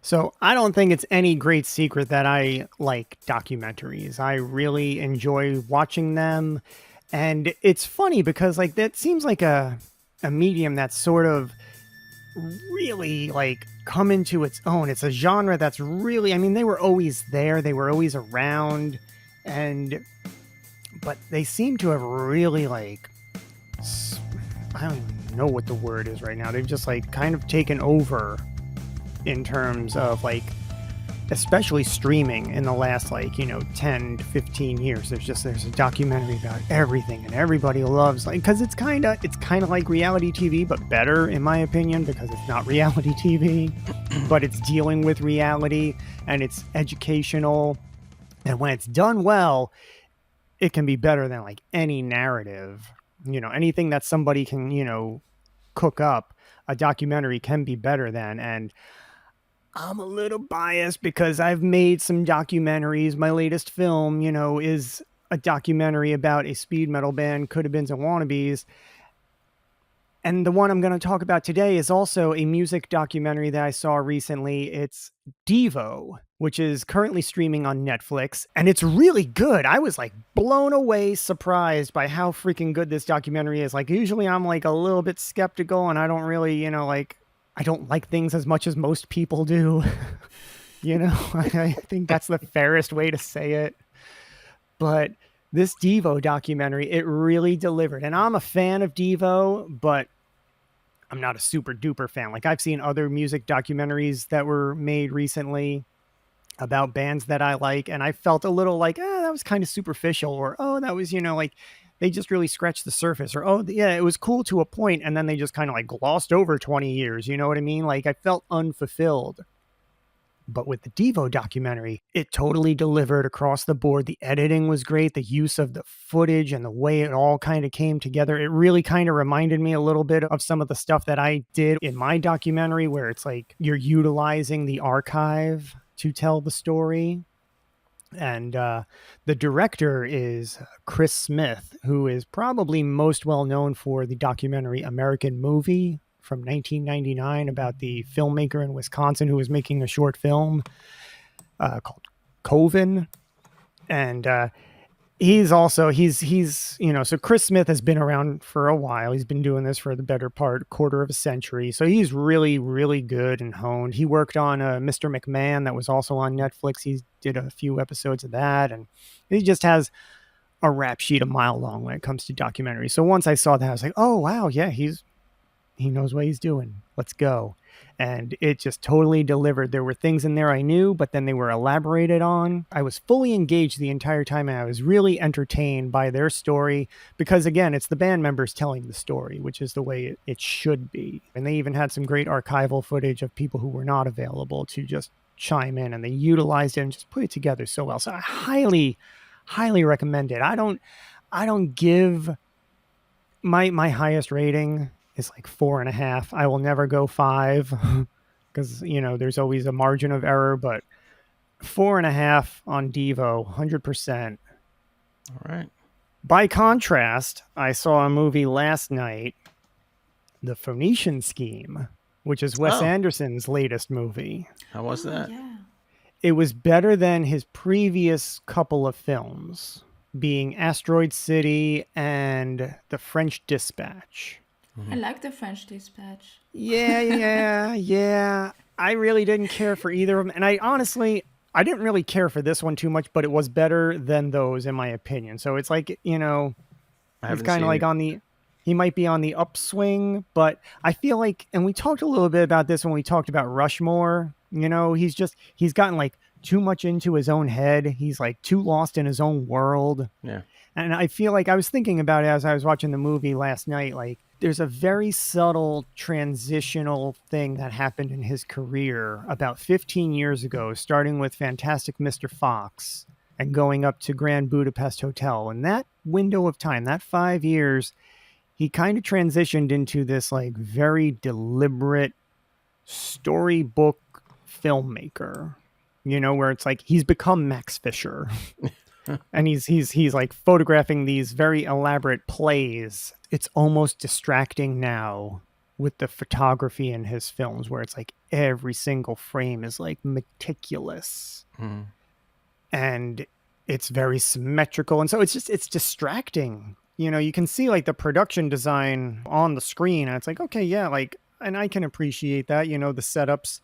So I don't think it's any great secret that I like documentaries. I really enjoy watching them. And it's funny because like that seems like a medium that's sort of really like come into its own. It's a genre that's really, I mean, they were always there, they were always around, and but they seem to have really like I don't even know what the word is right now. They've just like kind of taken over in terms of like especially streaming in the last like 10 to 15 years. There's a documentary about everything and everybody loves like because it's kind of like reality TV but better in my opinion because it's not reality TV but it's dealing with reality and it's educational, and when it's done well it can be better than like any narrative. Anything that somebody can cook up, a documentary can be better than. And I'm a little biased because I've made some documentaries. My latest film, is a documentary about a speed metal band, Coulda Beens and Wannabes. And the one I'm going to talk about today is also a music documentary that I saw recently. It's Devo, which is currently streaming on Netflix, and it's really good. I was like blown away, surprised by how freaking good this documentary is. Like usually I'm like a little bit skeptical and I don't really, like I don't like things as much as most people do. I think that's the fairest way to say it. But this Devo documentary, it really delivered. And I'm a fan of Devo, but I'm not a super duper fan. Like I've seen other music documentaries that were made recently about bands that I like, and I felt a little like, that was kind of superficial, or oh, that was, like they just really scratched the surface, or oh, yeah, it was cool to a point, and then they just kind of like glossed over 20 years. You know what I mean? Like I felt unfulfilled. But with the Devo documentary, it totally delivered across the board. The editing was great. The use of the footage and the way it all kind of came together. It really kind of reminded me a little bit of some of the stuff that I did in my documentary, where it's like you're utilizing the archive to tell the story. And the director is Chris Smith, who is probably most well known for the documentary American Movie from 1999 about the filmmaker in Wisconsin who was making a short film called Coven. And so Chris Smith has been around for a while. He's been doing this for the better quarter of a century. So he's really, really good and honed. He worked on Mr. McMahon that was also on Netflix. He did a few episodes of that. And he just has a rap sheet a mile long when it comes to documentaries. So once I saw that, I was like, oh, wow, yeah, he knows what he's doing. Let's go. And it just totally delivered. There were things in there I knew, but then they were elaborated on. I was fully engaged the entire time, and I was really entertained by their story because, again, it's the band members telling the story, which is the way it should be. And they even had some great archival footage of people who were not available to just chime in, and they utilized it and just put it together so well. So I highly, highly recommend it. I don't give my highest rating is like 4.5. I will never go 5 because there's always a margin of error, but 4.5 on Devo, 100%. All right. By contrast, I saw a movie last night, The Phoenician Scheme, which is Wes Anderson's latest movie. How was that? Yeah. It was better than his previous couple of films, being Asteroid City and The French Dispatch. I like the French Dispatch. Yeah. I really didn't care for either of them. And I didn't really care for this one too much, but it was better than those in my opinion. So it's like, he's kind of like he might be on the upswing, but I feel like, and we talked a little bit about this when we talked about Rushmore, he's gotten like too much into his own head. He's like too lost in his own world. Yeah. And I feel like I was thinking about it as I was watching the movie last night, like, there's a very subtle transitional thing that happened in his career about 15 years ago, starting with Fantastic Mr. Fox and going up to Grand Budapest Hotel. And that window of time, that 5 years, he kind of transitioned into this like very deliberate storybook filmmaker, where it's like he's become Max Fisher. And he's like photographing these very elaborate plays. It's almost distracting now with the photography in his films, where it's like every single frame is like meticulous and it's very symmetrical. And so it's distracting. You know, you can see like the production design on the screen and it's like, okay, yeah, like, and I can appreciate that, you know, the setups,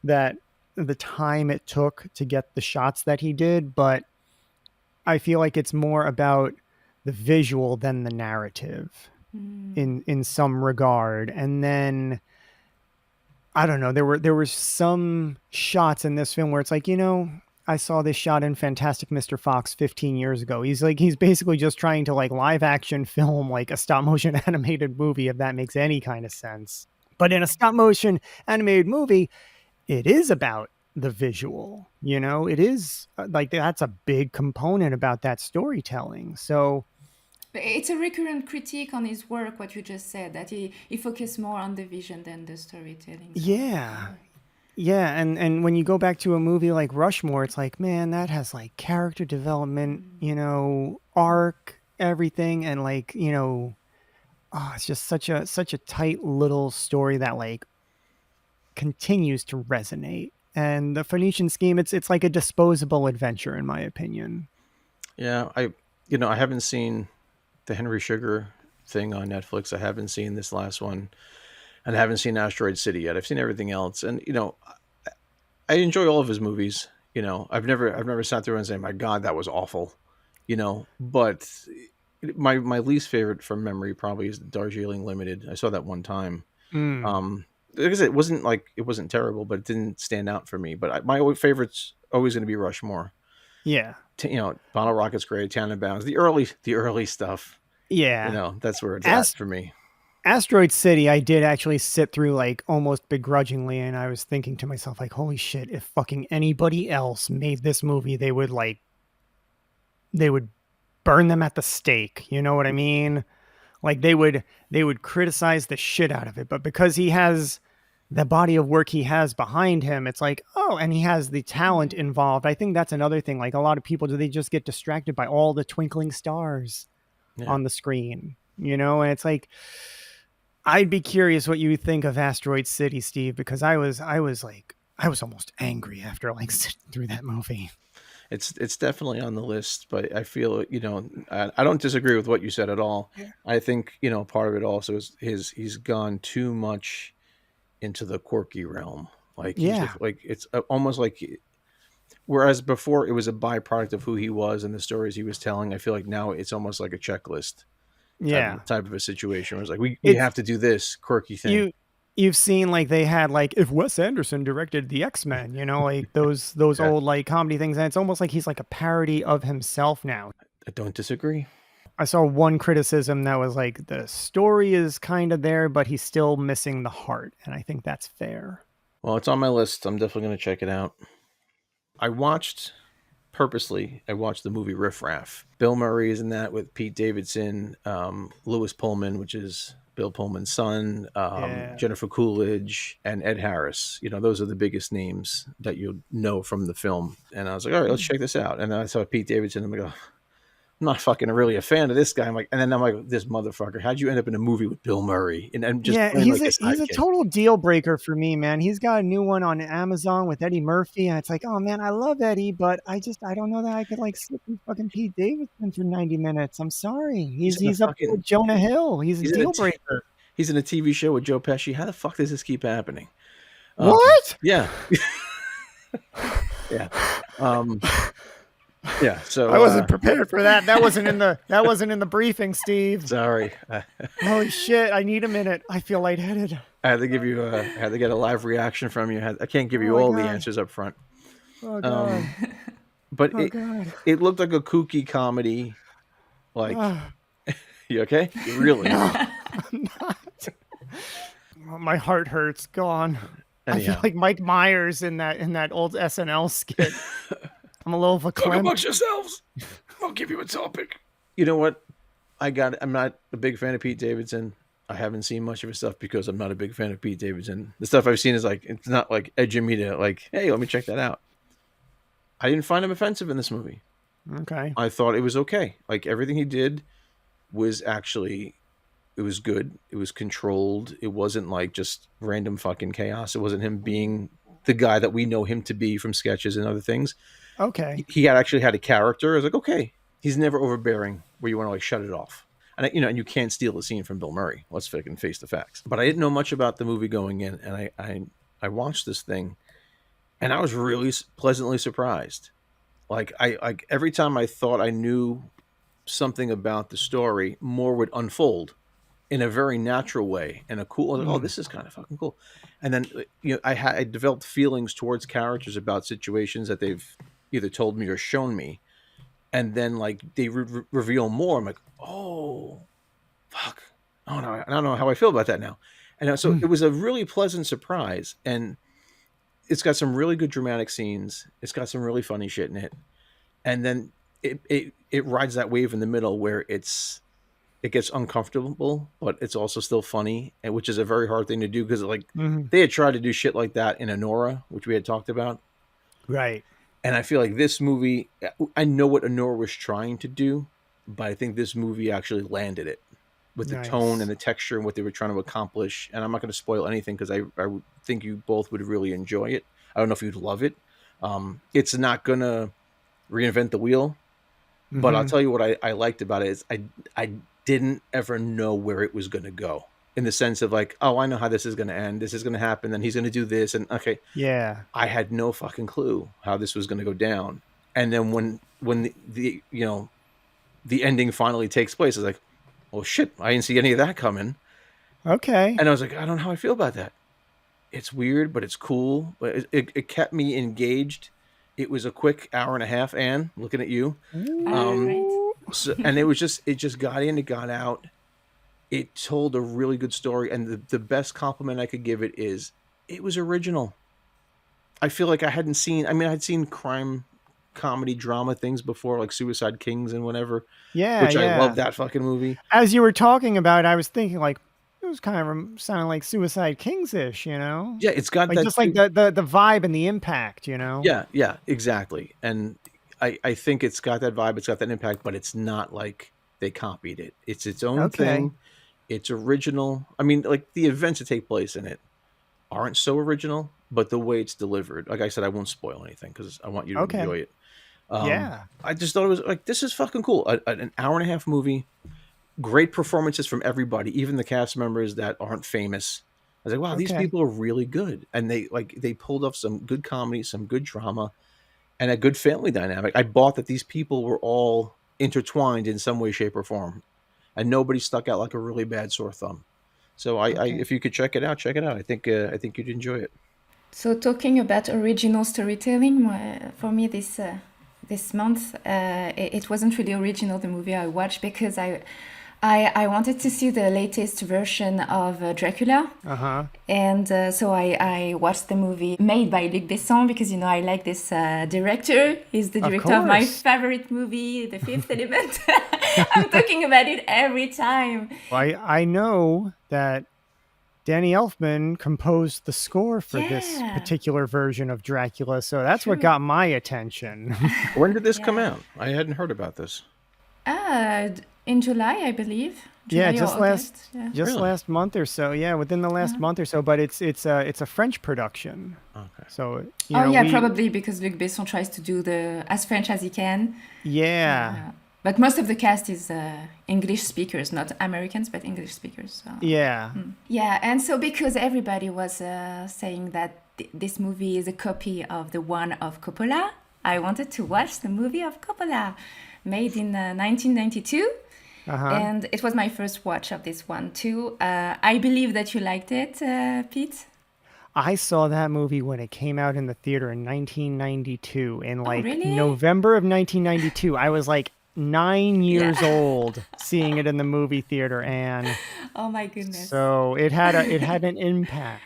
that the time it took to get the shots that he did. But I feel like it's more about the visual than the narrative in some regard. And then I don't know, there were some shots in this film where it's like, you know, I saw this shot in Fantastic Mr. Fox 15 years ago. He's basically just trying to like live action film like a stop motion animated movie, if that makes any kind of sense. But in a stop motion animated movie, it is about the visual, you know, it is like that's a big component about that storytelling. So It's a recurrent critique on his work, what you just said, that he focused more on the vision than the storytelling. So, yeah. Yeah, and when you go back to a movie like Rushmore, it's like, man, that has like character development, you know, arc, everything, and like, you know, oh, it's just such a tight little story that like continues to resonate. And the Phoenician Scheme, it's like a disposable adventure, in my opinion. Yeah, I haven't seen the Henry Sugar thing on Netflix. I haven't seen this last one, and I haven't seen Asteroid City yet. I've seen everything else, and I enjoy all of his movies. You know, I've never sat there and say, "My God, that was awful," you know. But my least favorite from memory probably is Darjeeling Limited. I saw that one time. Like I said, it wasn't terrible, but it didn't stand out for me. But my favorite's always going to be Rushmore. Yeah. Bottle Rocket's great, Tannenbaum's, the early stuff. Yeah. You know, that's where it's at for me. Asteroid City, I did actually sit through like almost begrudgingly, and I was thinking to myself, like, holy shit, if fucking anybody else made this movie, they would burn them at the stake. You know what I mean? Like they would criticize the shit out of it. But because he has the body of work he has behind him, it's like, oh, and he has the talent involved. I think that's another thing. Like a lot of people, do they just get distracted by all the twinkling stars on the screen? You know, and it's like, I'd be curious what you would think of Asteroid City, Steve, because I was almost angry after like sitting through that movie. It's definitely on the list, but I feel, I don't disagree with what you said at all. Yeah. I think, part of it also is he's gone too much into the quirky realm. Like he's just, like, it's almost like, whereas before it was a byproduct of who he was and the stories he was telling, I feel like now it's almost like a checklist type of a situation where it's like, we have to do this quirky thing. You've seen like they had like, if Wes Anderson directed the X-Men, you know, like those old like comedy things, and it's almost like he's like a parody of himself now. I don't disagree. I saw one criticism that was like, the story is kind of there, but he's still missing the heart, and I think that's fair. Well, it's on my list. I'm definitely going to check it out. I watched the movie Riff Raff. Bill Murray is in that with Pete Davidson, Lewis Pullman, which is Bill Pullman's son, Jennifer Coolidge, and Ed Harris. You know, those are the biggest names that you'll know from the film. And I was like, all right, let's check this out. And then I saw Pete Davidson, and I'm like, oh, I'm not fucking really a fan of this guy. I'm like, and then I'm like, this motherfucker, how'd you end up in a movie with Bill Murray? And I'm just he's a total deal breaker for me, man. He's got a new one on Amazon with Eddie Murphy, and it's like, oh man, I love Eddie, but I don't know that I could like sit with fucking Pete Davidson for 90 minutes. I'm sorry. He's up with Jonah Hill. He's a deal breaker. He's in a TV show with Joe Pesci. How the fuck does this keep happening? What? Yeah. Yeah. Yeah, so I wasn't prepared for that. That wasn't in the briefing, Steve. Sorry. Holy shit! I need a minute. I feel lightheaded. I had to give you had to get a live reaction from you. I can't give you all the answers up front. Oh god! But it looked like a kooky comedy. Like, you okay? Really? No, I'm not. My heart hurts. Go on. Anyhow. I feel like Mike Myers in that old SNL skit. I'm a little verklempt. Talk amongst yourselves. I'll give you a topic. You know what? I'm not a big fan of Pete Davidson. I haven't seen much of his stuff because I'm not a big fan of Pete Davidson. The stuff I've seen is like, it's not like edging me to like, hey, let me check that out. I didn't find him offensive in this movie. Okay. I thought it was okay. Like everything he did was actually It was good. It was controlled. It wasn't like just random fucking chaos. It wasn't him being the guy that we know him to be from sketches and other things. Okay. He had actually had a character. I was like, okay, he's never overbearing where you want to like shut it off. And and you can't steal the scene from Bill Murray. Let's fucking face the facts. But I didn't know much about the movie going in, and I watched this thing, and I was really pleasantly surprised. Like every time I thought I knew something about the story, more would unfold in a very natural way and a cool. I was like, oh, this is kind of fucking cool. And then I developed feelings towards characters about situations that they've either told me or shown me, and then like they reveal more. I'm like, oh, fuck. Oh no, I don't know how I feel about that now. And so it was a really pleasant surprise, and it's got some really good dramatic scenes. It's got some really funny shit in it, and then it rides that wave in the middle where it gets uncomfortable, but it's also still funny, and which is a very hard thing to do because like they had tried to do shit like that in Anora, which we had talked about, Right. and I feel like this movie, I know what Anora was trying to do, but I think this movie actually landed it with the tone and the texture and what they were trying to accomplish. And I'm not going to spoil anything because I think you both would really enjoy it. I don't know if you'd love it. It's not going to reinvent the wheel, but I'll tell you what I liked about it is I didn't ever know where it was going to go, in the sense of like, oh, I know how this is going to end. This is going to happen. Then he's going to do this. And okay. Yeah. I had no fucking clue how this was going to go down. And then when the ending finally takes place, it's like, oh shit, I didn't see any of that coming. Okay. And I was like, I don't know how I feel about that. It's weird, but it's cool. But it kept me engaged. It was a quick hour and a half, Anne, looking at you. So, and it just got in, it got out. It told a really good story. And the best compliment I could give it is it was original. I feel like I'd seen crime, comedy, drama things before, like Suicide Kings and whatever. Yeah. Which I love that fucking movie. As you were talking about it, I was thinking like, it was kind of sounding like Suicide Kings-ish, Yeah, it's got like that just like the vibe and the impact, Yeah, exactly. And I think it's got that vibe, it's got that impact, but it's not like they copied it. It's its own thing. It's original. I mean, like the events that take place in it aren't so original, but the way it's delivered, like I said, I won't spoil anything because I want you to enjoy it. I just thought it was like, this is fucking cool. An hour and a half movie. Great performances from everybody, even the cast members that aren't famous. I was like, wow, these people are really good. And they pulled off some good comedy, some good drama, and a good family dynamic. I bought that these people were all intertwined in some way, shape, or form. And nobody stuck out like a really bad sore thumb. So if you could check it out, check it out. I think you'd enjoy it. So talking about original storytelling, for me this month, it wasn't really original, the movie I watched, because I wanted to see the latest version of Dracula. And so I watched the movie made by Luc Besson, because, I like this director. He's the director of my favorite movie, The Fifth Element. I'm talking about it every time. Well, I know that Danny Elfman composed the score for this particular version of Dracula, so that's what got my attention. When did this come out? I hadn't heard about this. In July, I believe. Just last month or so. Yeah, within the last month or so. But it's a French production. Okay. So probably because Luc Besson tries to do as French as he can. Yeah. But most of the cast is English speakers, not Americans, but English speakers. So. Yeah. Yeah, and so because everybody was saying that this movie is a copy of the one of Coppola, I wanted to watch the movie of Coppola, made in 1992. And it was my first watch of this one too. I believe that you liked it, Pete. I saw that movie when it came out in the theater in 1992. In really? November of 1992. I was like 9 years old seeing it in the movie theater, and oh my goodness. So it had an impact.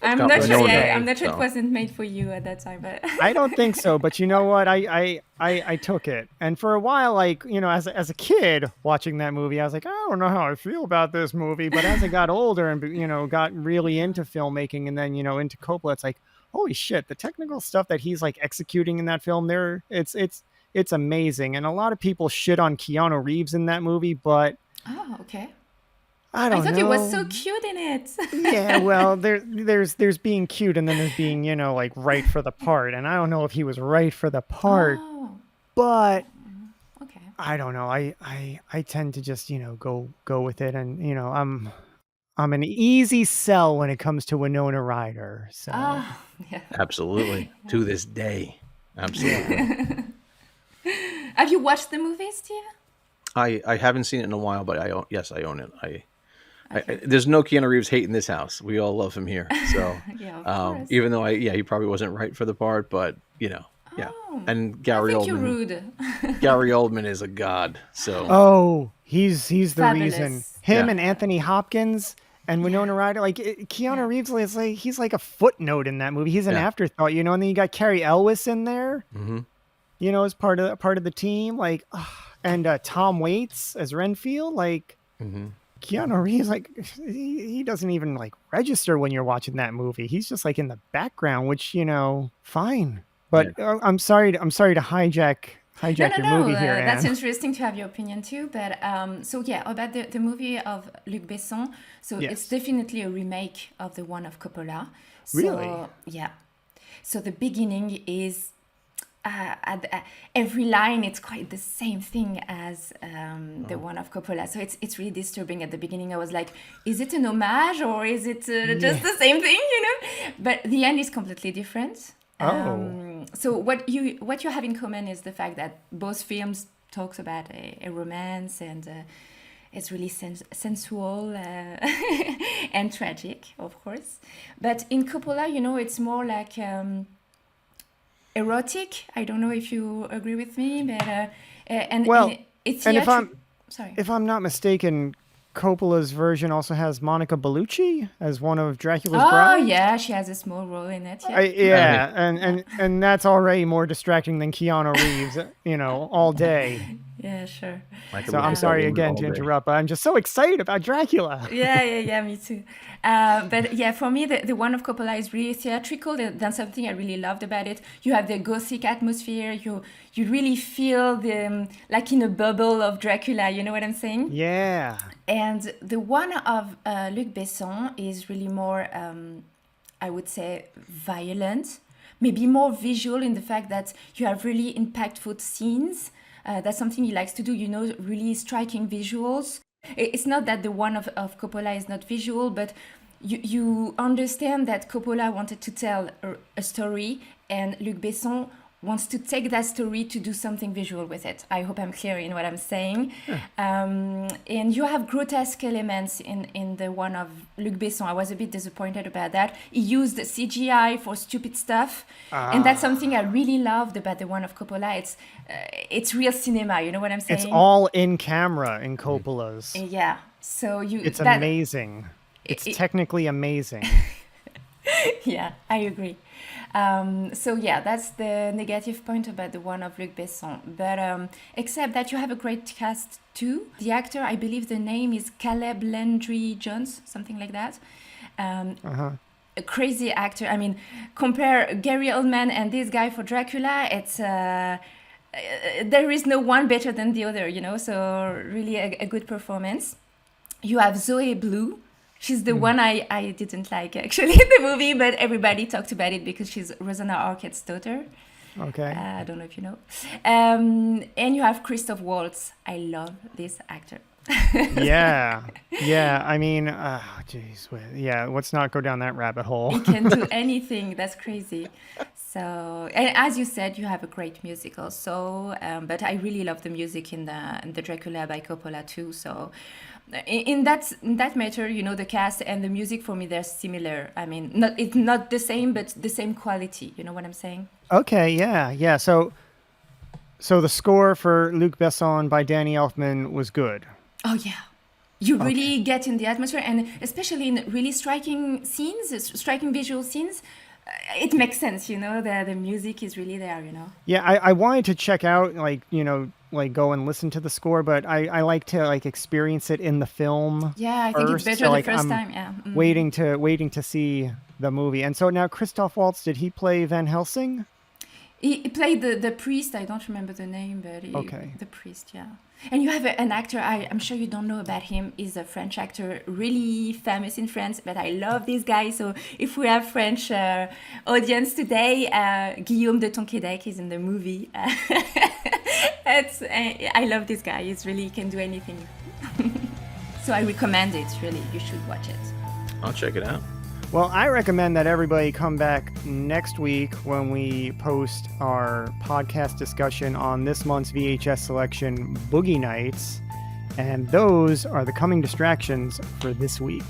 I'm not sure it wasn't made for you at that time, but I don't think so. But you know what? I took it, and for a while, as a kid watching that movie, I was like, I don't know how I feel about this movie. But as I got older and got really into filmmaking, and then into Coppola, it's like, holy shit, the technical stuff that he's like executing in that film, it's amazing. And a lot of people shit on Keanu Reeves in that movie, but I I don't thought he was so know. cute in it. Yeah, well, there's being cute, and then there's being, like right for the part. And I don't know if he was right for the part, Oh, but okay. I don't know. I tend to just, go with it, and I'm an easy sell when it comes to Winona Ryder. So Ah, yeah. Absolutely. To this day. yeah. Absolutely. Have you watched the movie, Steve? I haven't seen it in a while, but I own it. Okay. There's no Keanu Reeves hate in this house. We all love him here. So, Yeah, of course. even though he probably wasn't right for the part, but yeah. Oh, And I think you're rude. Gary Oldman is a god. So, Oh, he's the reason. Fabulous. Him yeah. and Anthony Hopkins and Yeah, Winona Ryder, like yeah. Keanu Reeves is like he's like a footnote in that movie. He's an Yeah. afterthought, and then you got Carrie Elwes in there, Hmm. as part of the team, like, and Tom Waits as Renfield, like Hmm. Keanu Reeves, like he doesn't even like register when you're watching that movie. He's just like in the background, which fine. Yeah. But I'm sorry to No, hijack no, your no. movie here, That's Anne. interesting to have your opinion too. But so yeah, about the movie of Luc Besson. So it's Yes, definitely a remake of the one of Coppola. really. So yeah. So the beginning is every line. It's quite the same thing as the one of Coppola. So it's really disturbing. At the beginning, I was like, is it an homage or is it just Yeah. the same thing? But the end is completely different. Oh. So what you have in common is the fact that both films talks about a romance and it's really sensual and tragic, of course. But in Coppola, it's more like erotic. I don't know if you agree with me, but and Well, it's and Sorry. if I'm not mistaken, Coppola's version also has Monica Bellucci as one of Dracula's Oh brides. yeah, she has a small role in it. Yeah. Yeah, and that's already more distracting than Keanu Reeves, all day. Yeah, sure. I could So I'm look at that sorry woman again all to day. interrupt, but I'm just so excited about Dracula. Yeah, me too. But yeah, for me, the one of Coppola is really theatrical. That's something I really loved about it. You have the gothic atmosphere. You really feel the like in a bubble of Dracula. You know what I'm saying? Yeah. And the one of Luc Besson is really more, I would say, violent, maybe more visual in the fact that you have really impactful scenes. That's something he likes to do, really striking visuals. It's not that the one of Coppola is not visual, but you understand that Coppola wanted to tell a story and Luc Besson wants to take that story to do something visual with it. I hope I'm clear in what I'm saying. And you have grotesque elements in the one of Luc Besson. I was a bit disappointed about that. He used CGI for stupid stuff. And that's something I really loved about the one of Coppola. It's real cinema, you know what I'm saying? It's all in camera in Coppola's. Yeah. So It's amazing. It's technically amazing. Yeah, I agree. So yeah, that's the negative point about the one of Luc Besson. But except that you have a great cast too. The actor, I believe the name is Caleb Landry Jones, something like that. A crazy actor. I mean, compare Gary Oldman and this guy for Dracula. It's there is no one better than the other, So really a good performance. You have Zoe Blue. She's the one I didn't like actually in the movie, but everybody talked about it because she's Rosanna Arquette's daughter. Okay. I don't know if you know. And you have Christoph Waltz. I love this actor. Yeah. Yeah. I mean, jeez. Yeah. Let's not go down that rabbit hole. He can do anything. That's crazy. So, and as you said, you have a great musical. So, but I really love the music in the Dracula by Coppola too. So, in that matter, the cast and the music for me they're similar. I mean, it's not the same, but the same quality. You know what I'm saying? Okay. Yeah. Yeah. So the score for Luc Besson by Danny Elfman was good. Oh yeah. You really get in the atmosphere, and especially in really striking scenes, striking visual scenes, it makes sense, the music is really there, Yeah, I wanted to check out, like go and listen to the score, but I like to like experience it in the film. Yeah, I think it's first. better So, the like, first I'm time. Yeah. waiting to see the movie. And so now Christoph Waltz, did he play Van Helsing? He played the priest. I don't remember the name, but Okay. the priest, yeah. And you have an actor, I'm sure you don't know about him. He's a French actor, really famous in France, but I love this guy. So if we have French audience today, Guillaume de Tonquédec is in the movie. I love this guy. He can do anything. So I recommend it, really. You should watch it. I'll check it out. Well, I recommend that everybody come back next week when we post our podcast discussion on this month's VHS selection, Boogie Nights. And those are the coming distractions for this week.